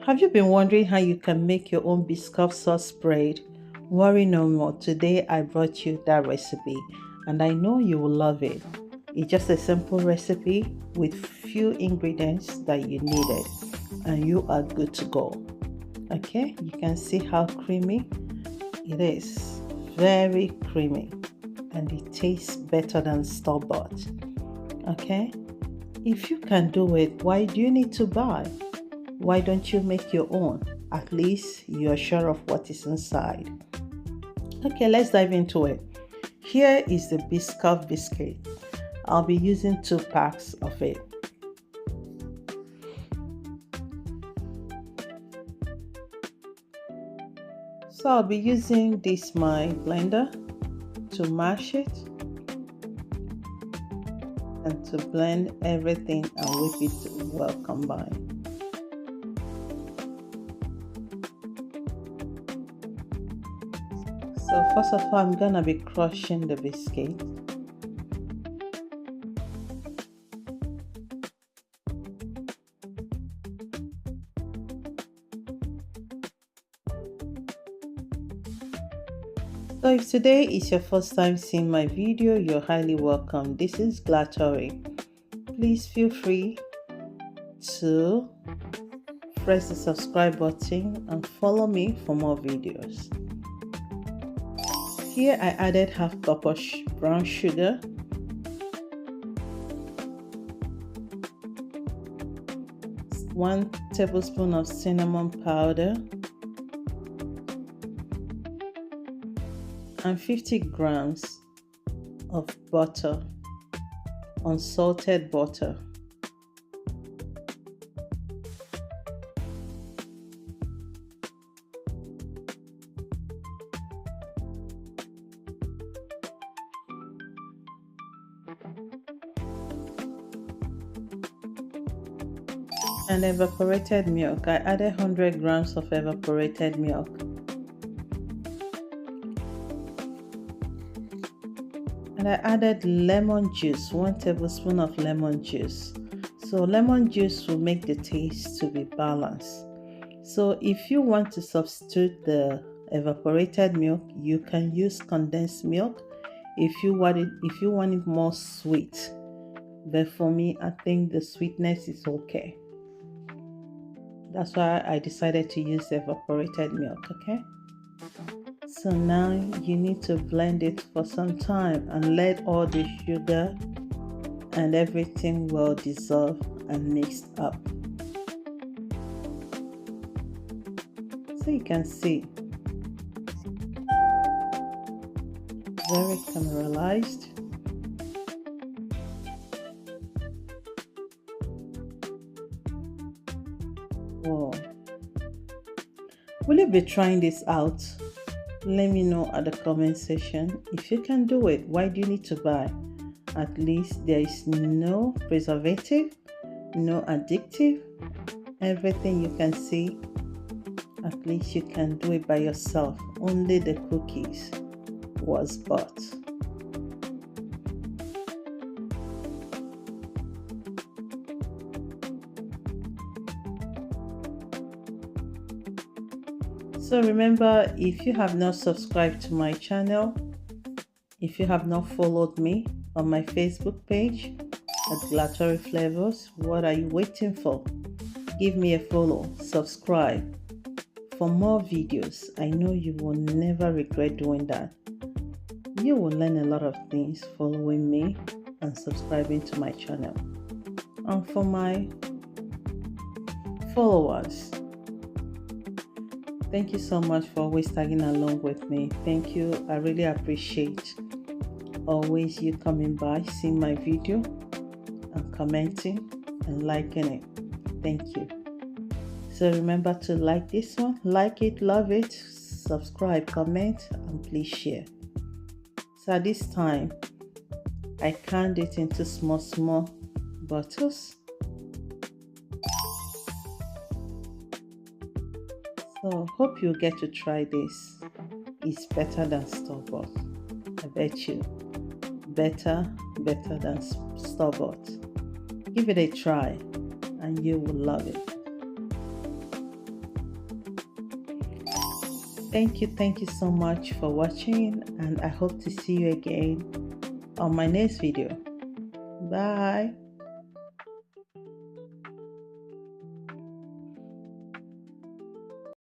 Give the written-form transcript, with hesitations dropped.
Have you been wondering how you can make your own Biscoff sauce spread? Worry no more. Today I brought you that recipe and I know you will love it. It's just a simple recipe with few ingredients that you needed and you are good to go. Okay, you can see how creamy it is. Very creamy and it tastes better than store-bought. Okay, if you can do it, why do you need to buy? Why don't you make your own? At least you're sure of what is inside. Okay, let's dive into it. Here is the Biscoff biscuit. I'll be using 2 packs of it. So I'll be using this my blender to mash it and to blend everything and whip it well combined. So first of all, I'm gonna be crushing the biscuit. So if today is your first time seeing my video, you're highly welcome. This is Glatory. Please feel free to press the subscribe button and follow me for more videos. Here I added half cup of brown sugar, one tablespoon of cinnamon powder, and 50 grams of butter, unsalted butter. And evaporated milk. I added 100 grams of evaporated milk. And I added lemon juice, 1 tablespoon of lemon juice. So lemon juice will make the taste to be balanced. So if you want to substitute the evaporated milk, you can use condensed milk if you want it more sweet. But for me, I think the sweetness is okay. That's why I decided to use evaporated milk, okay? So now you need to blend it for some time and let all the sugar and everything well dissolve and mixed up. So you can see, very caramelized. Whoa. Will you be trying this out? Let me know at the comment section. If you can do it, why do you need to buy? At least there is no preservative, no addictive, everything you can see. At least you can do it by yourself. Only the cookies was bought. So remember, if you have not subscribed to my channel, if you have not followed me on my Facebook page at Glatory Flavors, what are you waiting for? Give me a follow, subscribe for more videos. I know you will never regret doing that. You will learn a lot of things following me and subscribing to my channel. And for my followers, thank you so much for always tagging along with me. Thank you. I really appreciate always you coming by, seeing my video and commenting and liking it. Thank you. So remember to like this one, like it, love it, subscribe, comment, and please share. So at this time, I canned it into small bottles. So hope you get to try this. It's better than store-bought. I bet you. Better than store-bought. Give it a try and you will love it. Thank you so much for watching, and I hope to see you again on my next video. Bye.